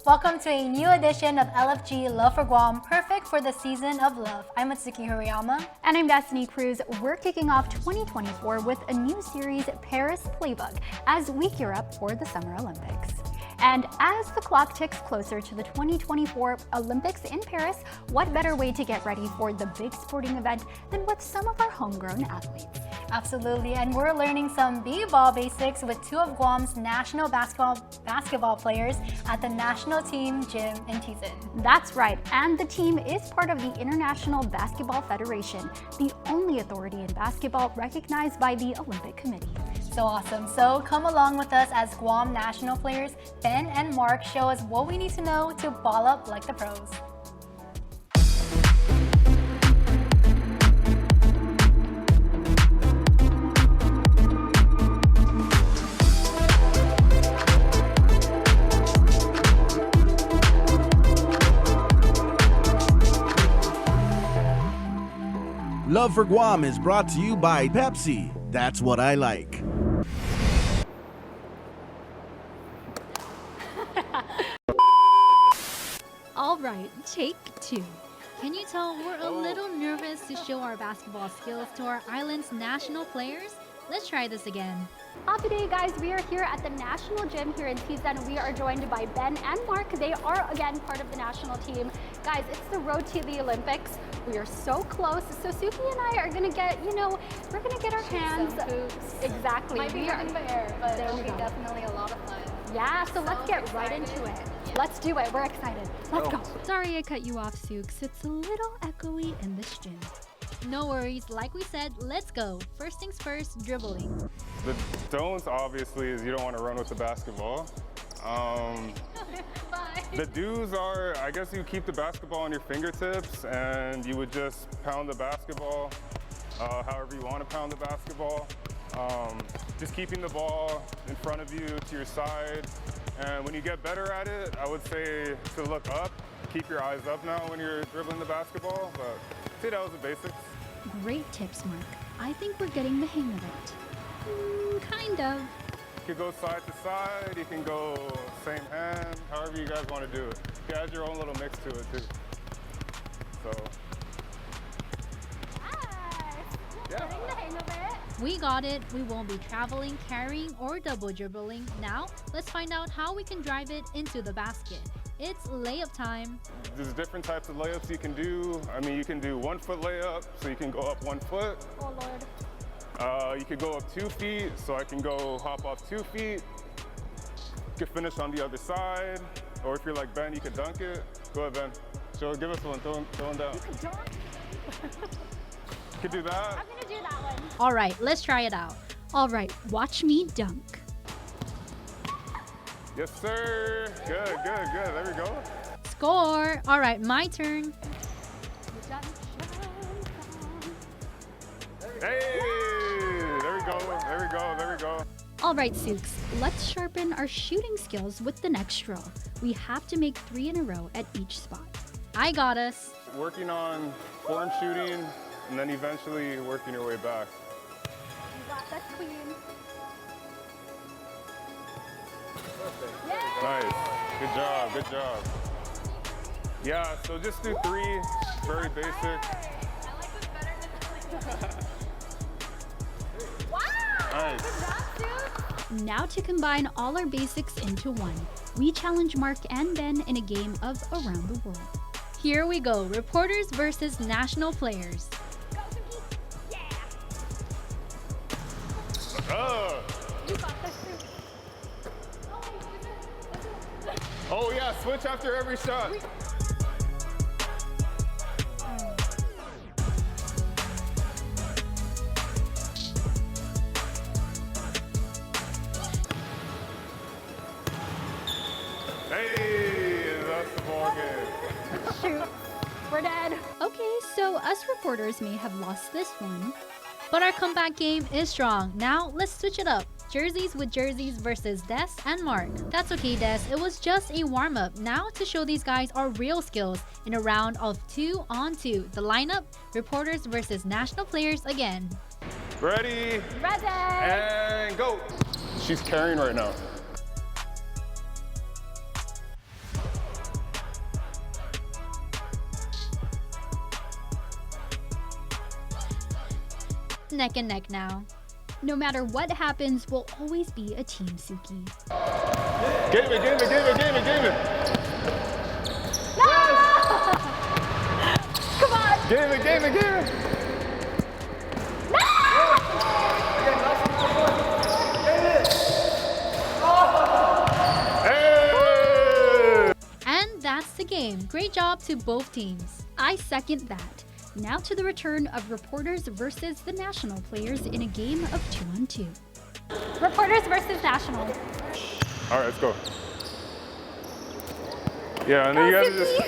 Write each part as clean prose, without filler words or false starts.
Welcome to a new edition of LFG Love for Guam, perfect for the season of love. I'm Atsuki Horiyama. And I'm Destiny Cruz. We're kicking off 2024 with a new series, Paris Playbook, as we gear up for the Summer Olympics. And as the clock ticks closer to the 2024 Olympics in Paris, what better way to get ready for the big sporting event than with some of our homegrown athletes? Absolutely, and we're learning some b-ball basics with two of Guam's national basketball players at the national team gym in Tizon. That's right, and the team is part of the International Basketball Federation, the only authority in basketball recognized by the Olympic Committee. So awesome. So come along with us as Guam national players Ben and Mark show us what we need to know to ball up like the pros. Love for Guam is brought to you by Pepsi. That's what I like. All right, take two. Can you tell we're a little nervous to show our basketball skills to our island's national players? Let's try this again. Happy day, guys. We are here at the national gym here in Tizon. We are joined by Ben and Mark. They are, again, part of the national team. Guys, it's the road to the Olympics. We are so close. So Suki and I are going to get, we're going to get our hands. Exactly. Might be up in the air, but it'll be definitely a lot of fun. Yeah, so let's get right into it. Let's do it. We're excited. Let's go. Sorry I cut you off, Sukes. It's a little echoey in this gym. No worries. Like we said, let's go. First things first, dribbling. The don'ts, obviously, is you don't want to run with the basketball. The do's are, I guess you keep the basketball on your fingertips and you would just pound the basketball however you want to pound the basketball. Just keeping the ball in front of you to your side. And when you get better at it, I would say to look up. Keep your eyes up now when you're dribbling the basketball, but I'd say that was the basics. Great tips, Mark. I think we're getting the hang of it. Kind of. You can go side to side, you can go same hand, however you guys want to do it. You add your own little mix to it too. So. Getting the hang of it. We got it. We won't be traveling, carrying, or double dribbling. Now, let's find out how we can drive it into the basket. It's layup time. There's different types of layups you can do. I mean, you can do 1 foot layup, so you can go up 1 foot. Oh, Lord. You could go up 2 feet, so I can go hop off 2 feet. You could finish on the other side. Or if you're like Ben, you could dunk it. Go ahead, Ben. Give us one, throw one down. You could dunk? You could do that. I'm gonna do that one. All right, let's try it out. All right, watch me dunk. Yes, sir. Good, good, good. There we go. Score. All right, my turn. Hey, there we go, there we go, there we go. All right, Sukes, let's sharpen our shooting skills with the next row. We have to make 3 in a row at each spot. I got us. Working on form shooting and then eventually working your way back. You got that, queen. Nice. Good job, good job. Yeah, so just do 3, very basic. I like this better than Wow! Nice. Good job, Sue. Now to combine all our basics into one, we challenge Mark and Ben in a game of Around the World. Here we go, reporters versus national players. Go, Suki. Yeah! You got this, Sue. Oh yeah, switch after every shot. Hey, that's the ball game. Shoot. We're dead. Okay, so us reporters may have lost this one, but our comeback game is strong. Now, let's switch it up. Jerseys with jerseys versus Des and Mark. That's okay, Des. It was just a warm-up. Now to show these guys our real skills in a round of 2-on-2. The lineup, reporters versus national players again. Ready? Ready. And go. She's carrying right now. neck and neck now. No matter what happens, we'll always be a team, Suki. Game it. Come on! Game it. Hey! And that's the game. Great job to both teams. I second that. Now to the return of reporters versus the national players in a game of 2-on-2. Reporters versus national. All right, let's go. Yeah, and then you gotta just.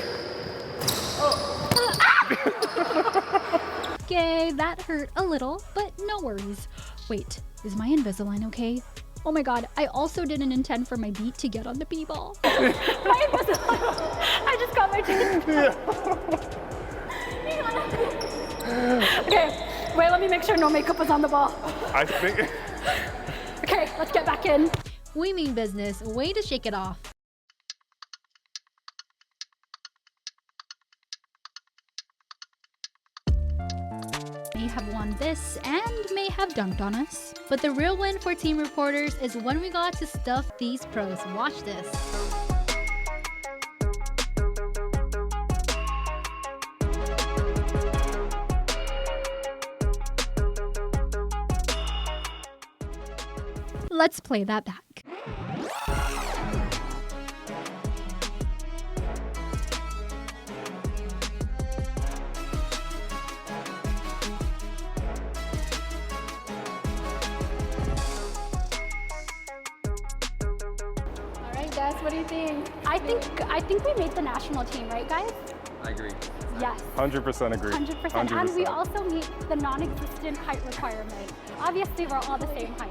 Okay, that hurt a little, but no worries. Wait, is my Invisalign okay? Oh my god, I also didn't intend for my beat to get on the b-ball. My Invisalign! I just got my teeth. Okay, wait, let me make sure no makeup was on the ball. I think. Okay, let's get back in. We mean business. Way to shake it off. May have won this and may have dunked on us. But the real win for team reporters is when we got to stuff these pros. Watch this. Let's play that back. Alright guys, what do you think? I think we made the national team, right guys? I agree. Yes. 100% agree. 100%. And we also meet the non-existent height requirement. Obviously, we're all the same height.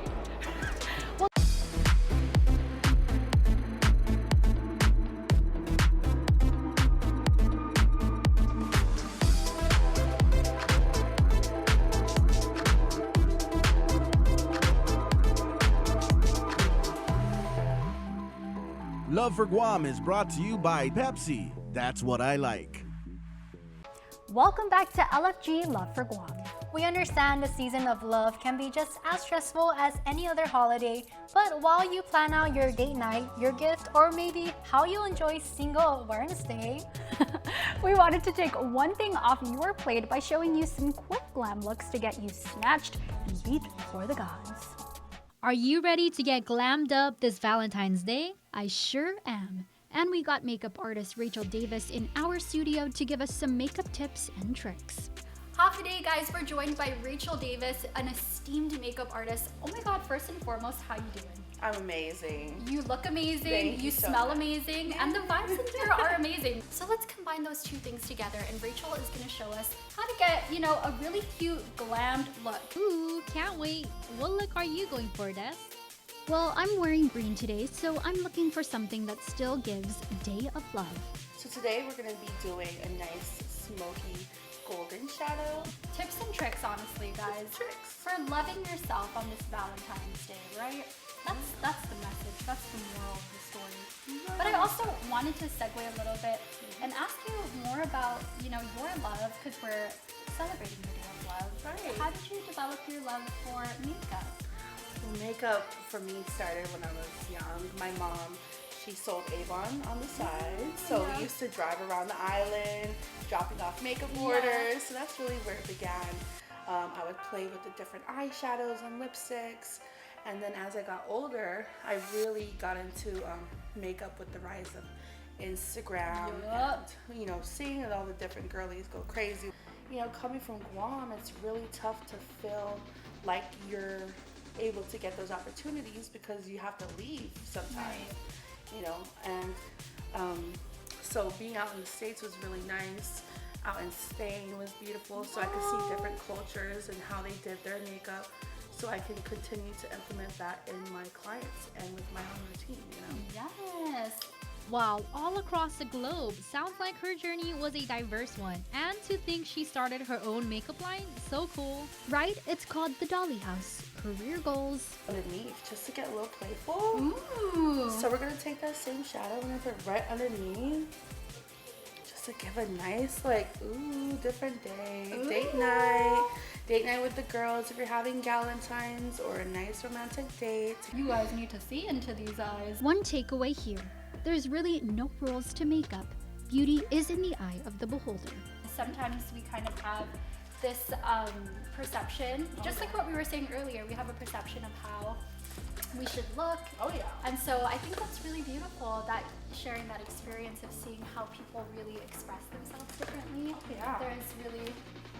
Love for Guam is brought to you by Pepsi. That's what I like. Welcome back to LFG Love for Guam. We understand the season of love can be just as stressful as any other holiday, but while you plan out your date night, your gift, or maybe how you'll enjoy Single Awareness Day, We wanted to take one thing off your plate by showing you some quick glam looks to get you snatched and beat for the gods. Are you ready to get glammed up this Valentine's Day? I sure am. And we got makeup artist Rachel Davis in our studio to give us some makeup tips and tricks. Half a day, guys, we're joined by Rachel Davis, an esteemed makeup artist. Oh my god, first and foremost, how you doing? I'm amazing. You look amazing, Thank you so smell much. amazing, and the vibes in here are amazing. So let's combine those two things together, and Rachel is gonna show us how to get, a really cute glammed look. Ooh, can't wait. What look are you going for, Des? Well, I'm wearing green today, so I'm looking for something that still gives Day of Love. So today we're gonna be doing a nice smoky golden shadow. Tips and tricks, honestly, guys. Tricks. For loving yourself on this Valentine's Day, right? That's the message. That's the moral of the story. But I also wanted to segue a little bit and ask you more about, your love, because we're celebrating the Day of Love. Right. How did you develop your love for makeup? Well, makeup for me started when I was young. My mom, she sold Avon on the side. So we used to drive around the island, dropping off makeup orders. So that's really where it began. I would play with the different eyeshadows and lipsticks. And then as I got older, I really got into makeup with the rise of Instagram and, seeing all the different girlies go crazy. Coming from Guam, it's really tough to feel like you're able to get those opportunities because you have to leave sometimes, so being out in the States was really nice. Out in Spain was beautiful, so I could see different cultures and how they did their makeup, so I can continue to implement that in my clients and with my own routine, Yes. Wow, all across the globe. Sounds like her journey was a diverse one. And to think she started her own makeup line, so cool. Right? It's called the Dolly House. Career goals. Underneath, just to get a little playful. Ooh. So we're gonna take that same shadow, we're gonna put it right underneath. just to give a nice, like, ooh, different day. Ooh. Date night. Date night with the girls if you're having Galentine's or a nice romantic date. You guys need to see into these eyes. One takeaway here, there's really no rules to makeup. Beauty is in the eye of the beholder. Sometimes we kind of have this perception, just like what we were saying earlier, we have a perception of how we should look. Oh yeah. And so I think that's really beautiful, that sharing that experience of seeing how people really express themselves differently. Yeah. There is really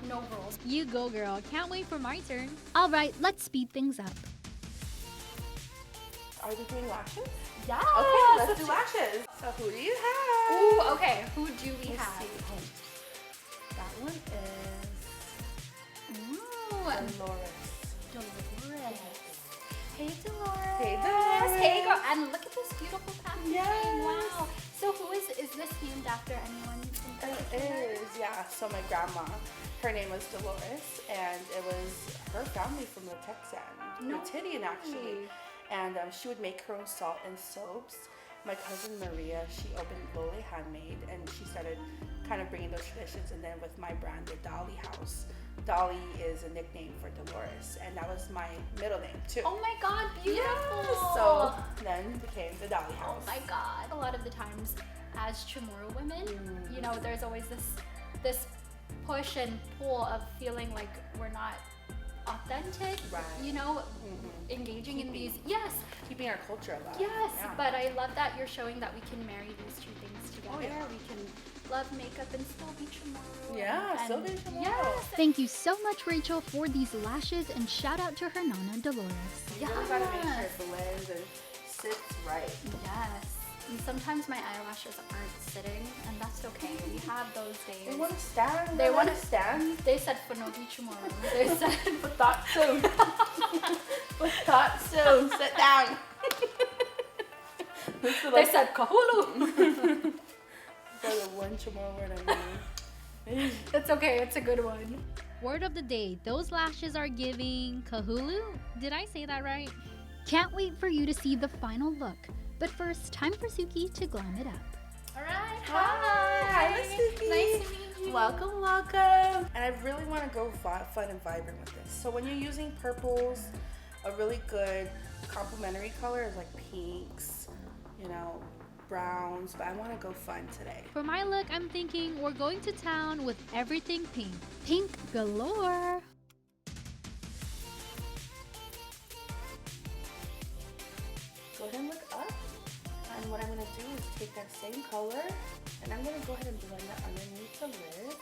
no rules. You go, girl. Can't wait for my turn. All right, let's speed things up. Are we doing lashes? Yeah. Okay, let's do lashes. So who do you have? Ooh, okay. Who do we Let's have? see. That one is Ooh, Dolores. Dolores. Hey, Dolores. Hey, Dolores. Hey, girl. And look at this beautiful packaging. Yes. Wow. So who is this named after anyone in particular? It is, yeah. So my grandma, her name was Dolores, and it was her family from the Texan, No Titian actually. way. And she would make her own salt and soaps. My cousin Maria, she opened Lole Handmade, and she started kind of bringing those traditions. And then with my brand, the Dolly House. Dolly is a nickname for Dolores, and that was my middle name too. Oh my God, beautiful. Yes. So then it became the Dolly Oh House. my God. A lot of the times as Chamorro women, you know, there's always this push and pull of feeling like we're not authentic, Right. you know, engaging in these, yes, Keeping our culture alive. yes, Yeah. but I love that you're showing that we can marry these two things together. Oh, yeah. We can love makeup and still be Chamorro. Yeah, still be Chamorro. Yes. Thank you so much, Rachel, for these lashes, and shout out to her nana, Dolores. You really gotta make sure it blends and sits right. Yes. And sometimes my eyelashes aren't sitting, and that's okay. We have those days. They want to stand. They wanna stand. They said for no be tomorrow. They said But thought so. But thought so. Sit down. they said kahulu. That's the one tomorrow word I need. It's okay. It's a good one. Word of the day, those lashes are giving kahulu? Did I say that right? Can't wait for you to see the final look. But first, time for Suki to glam it up. All right. Hi, Miss Suki. Nice to meet you. Welcome, welcome. And I really want to go fun and vibrant with this. So when you're using purples, a really good complementary color is like pinks, you know, browns, but I want to go fun today. For my look, I'm thinking we're going to town with everything pink. Pink galore. Go ahead and look up. And what I'm going to do is take that same color and I'm going to go ahead and blend it underneath the lid,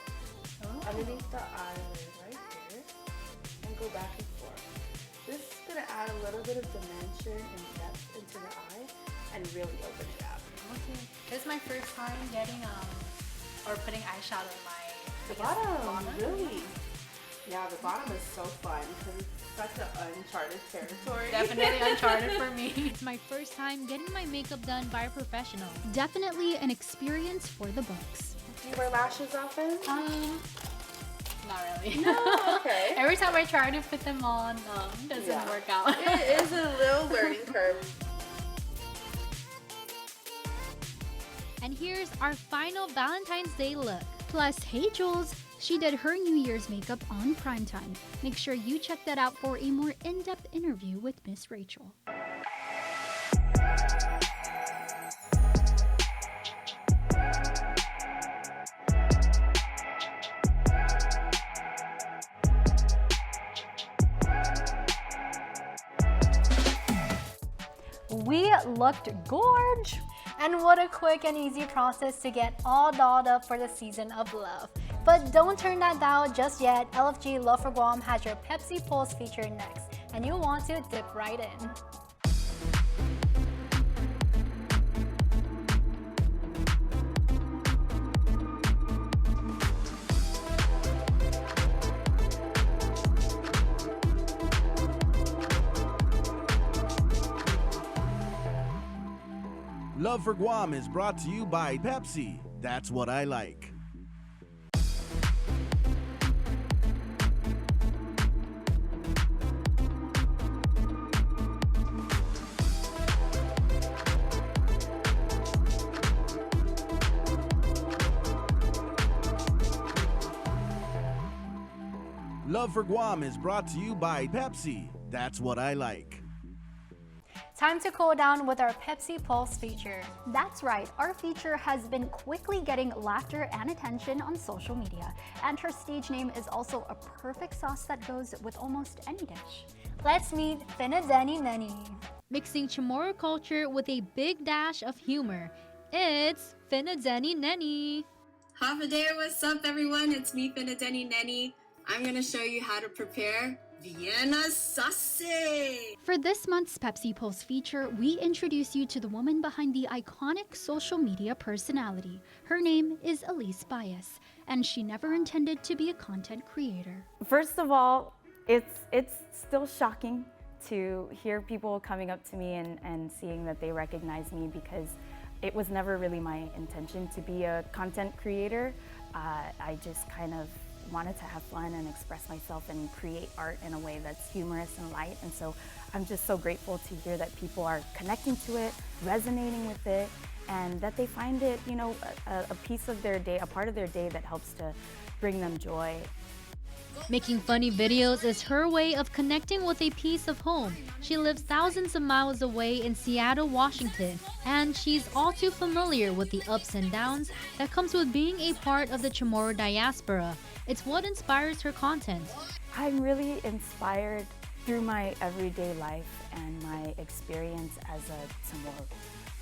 underneath the eyelid right here, and go back and forth. This is going to add a little bit of dimension and depth into the eye and really open it up. Okay. This is my first time getting or putting eyeshadow in my The bottom, really? Yeah, the bottom is so fun because it's such an uncharted territory. Definitely uncharted for me. It's my first time getting my makeup done by a professional. Definitely an experience for the books. Do you wear lashes often? Not really. No, okay. Every time I try to put them on, doesn't Yeah. work out. It is a little learning curve. And here's our final Valentine's Day look. Plus, hey Jules, she did her New Year's makeup on primetime. Make sure you check that out for a more in-depth interview with Miss Rachel. We looked gorge. And what a quick and easy process to get all dolled up for the season of love. But don't turn that dial just yet. LFG Love for Guam has your Pepsi Pulse feature next, and you'll want to dip right in. Love for Guam is brought to you by Pepsi. That's what I like. Love for Guam is brought to you by Pepsi. That's what I like. Time to cool down with our Pepsi Pulse feature. That's right, our feature has been quickly getting laughter and attention on social media, and her stage name is also a perfect sauce that goes with almost any dish. Let's meet Finadeni Neni. Mixing Chamorro culture with a big dash of humor. It's Finadeni Neni. Hava there, what's up everyone? It's me, Finadeni Neni. I'm gonna show you how to prepare Vienna sausage. For this month's Pepsi Pulse feature, we introduce you to the woman behind the iconic social media personality. Her name is Elise Bias, and she never intended to be a content creator. First of all, it's still shocking to hear people coming up to me and seeing that they recognize me, because it was never really my intention to be a content creator. I just kind of wanted to have fun and express myself and create art in a way that's humorous and light. And so I'm just so grateful to hear that people are connecting to it, resonating with it, and that they find it, you know, a piece of their day, a part of their day that helps to bring them joy. Making funny videos is her way of connecting with a piece of home. She lives thousands of miles away in Seattle, Washington, and she's all too familiar with the ups and downs that comes with being a part of the Chamorro diaspora. It's what inspires her content. I'm really inspired through my everyday life and my experience as a Chamorro.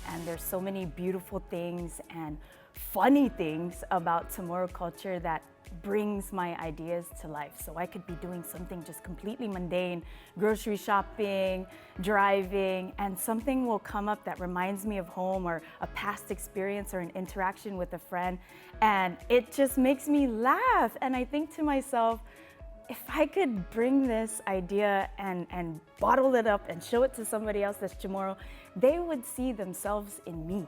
And there's so many beautiful things and funny things about Chamorro culture that brings my ideas to life. So I could be doing something just completely mundane, grocery shopping, driving, and something will come up that reminds me of home or a past experience or an interaction with a friend, and it just makes me laugh. And I think to myself, if I could bring this idea and bottle it up and show it to somebody else that's Chamorro, they would see themselves in me.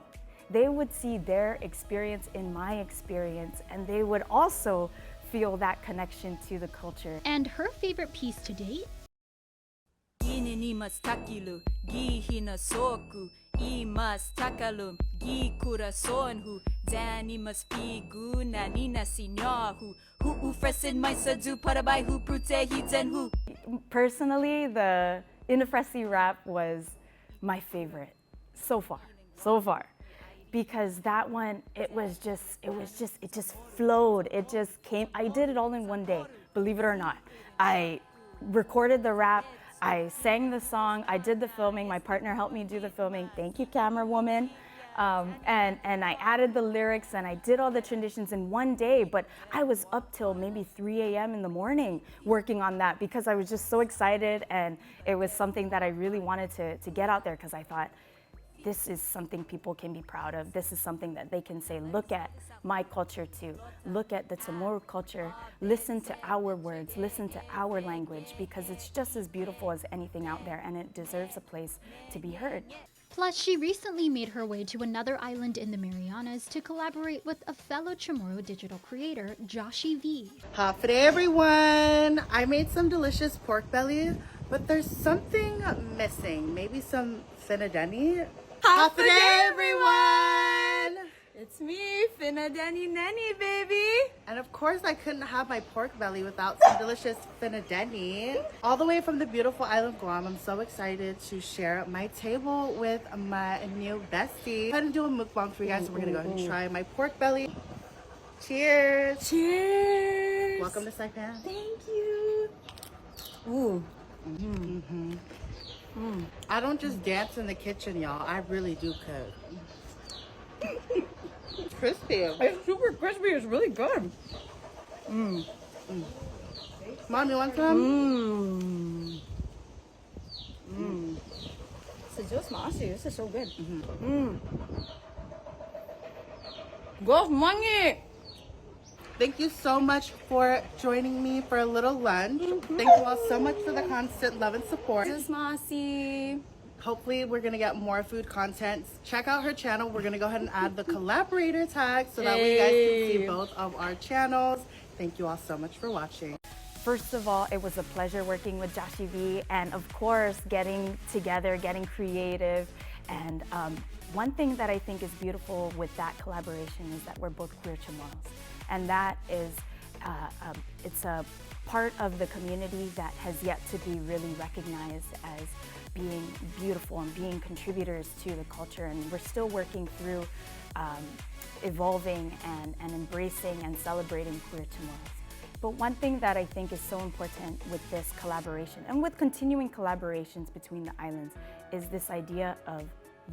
They would see their experience in my experience, and they would also feel that connection to the culture. And her favorite piece to date? Personally, the Inafresi rap was my favorite so far. Because that one, it just flowed. It just came. I did it all in one day, believe it or not. I recorded the rap, I sang the song, I did the filming. My partner helped me do the filming. Thank you, camera woman. And I added the lyrics and I did all the transitions in one day, but I was up till maybe 3 a.m. in the morning working on that because I was just so excited, and it was something that I really wanted to get out there, because I thought, this is something people can be proud of. This is something that they can say, look at my culture too. Look at the Chamorro culture. Listen to our words. Listen to our language, because it's just as beautiful as anything out there, and it deserves a place to be heard. Plus, she recently made her way to another island in the Marianas to collaborate with a fellow Chamorro digital creator, Joshi V. Hafa day, everyone! I made some delicious pork belly, but there's something missing. Maybe some Finadeni? Hafa day, everyone! It's me, Finadeni Neni, baby. And of course, I couldn't have my pork belly without some delicious Finadeni. All the way from the beautiful island of Guam, I'm so excited to share my table with my new bestie. I'm gonna do a mukbang for you guys, so we're gonna go ahead and try my pork belly. Cheers! Cheers! Welcome to Saipan. Thank you. Ooh. I don't just dance in the kitchen, y'all. I really do cook. It's crispy. It's super crispy. It's really good. Mom, you want some? It's just nasty. This is so good. Go money. Thank you so much for joining me for a little lunch. Thank you all so much for the constant love and support. This is Mossy. Hopefully we're gonna get more food content. Check out her channel. We're gonna go ahead and add the collaborator tag so that way you guys can see both of our channels. Thank you all so much for watching. First of all, it was a pleasure working with Joshi V, and of course, getting together, getting creative. And one thing that I think is beautiful with that collaboration is that we're both queer Chamorros. And that is it's a part of the community that has yet to be really recognized as being beautiful and being contributors to the culture. And we're still working through evolving and embracing and celebrating queer tomorrows. But one thing that I think is so important with this collaboration and with continuing collaborations between the islands is this idea of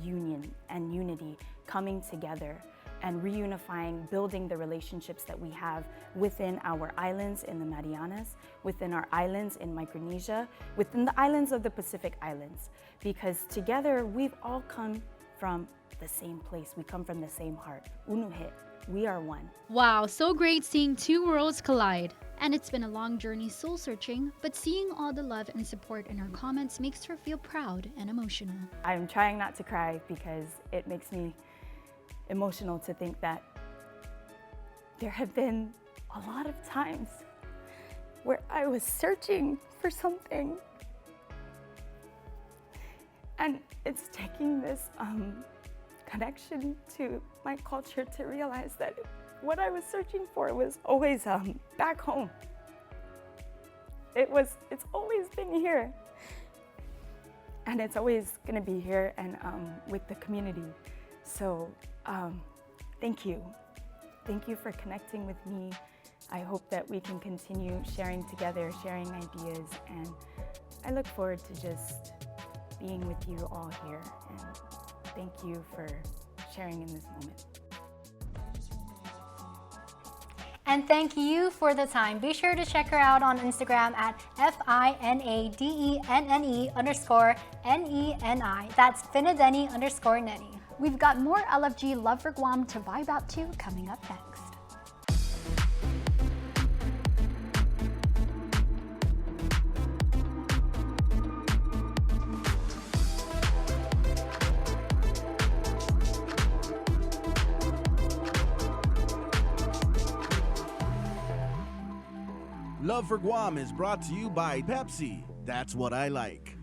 union and unity, coming together and reunifying, building the relationships that we have within our islands in the Marianas, within our islands in Micronesia, within the islands of the Pacific Islands. Because together we've all come from the same place. We come from the same heart. Unuhe, we are one. Wow, so great seeing two worlds collide. And it's been a long journey soul-searching, but seeing all the love and support in our comments makes her feel proud and emotional. I'm trying not to cry because it makes me emotional to think that there have been a lot of times where I was searching for something, and it's taking this connection to my culture to realize that what I was searching for was always back home. It's always been here, and it's always gonna be here and with the community. So thank you. Thank you for connecting with me. I hope that we can continue sharing together, sharing ideas, and I look forward to just being with you all here. And thank you for sharing in this moment. And thank you for the time. Be sure to check her out on Instagram at FINADENNE_NENI. That's Finadeni_Neni. We've got more LFG Love for Guam to vibe out to coming up next. Love for Guam is brought to you by Pepsi. That's what I like.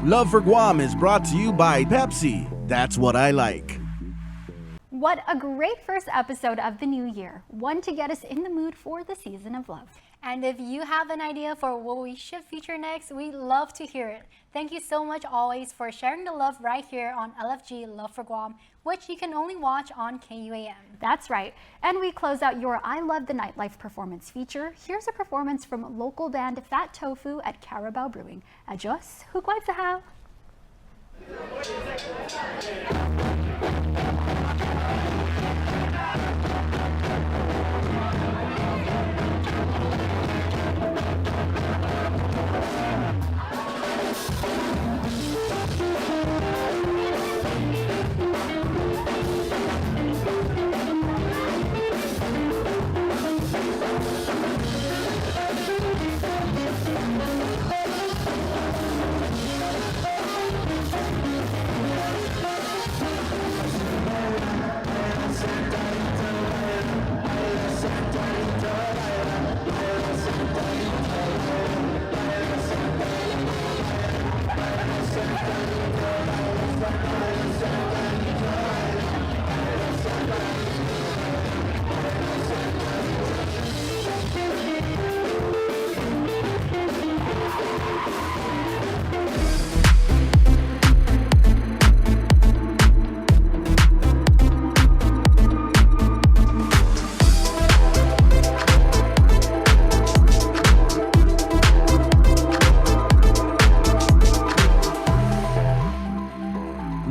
Love for Guam is brought to you by Pepsi. That's what I like. What a great first episode of the new year, one to get us in the mood for the season of love. And if you have an idea for what we should feature next, we'd love to hear it. Thank you so much always for sharing the love right here on LFG Love for Guam, which you can only watch on KUAM. That's right. And we close out your I Love the Nightlife performance feature. Here's a performance from local band Fat Tofu at Carabao Brewing. Adios, hugwai sahau.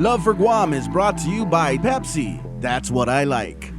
Love for Guam is brought to you by Pepsi. That's what I like.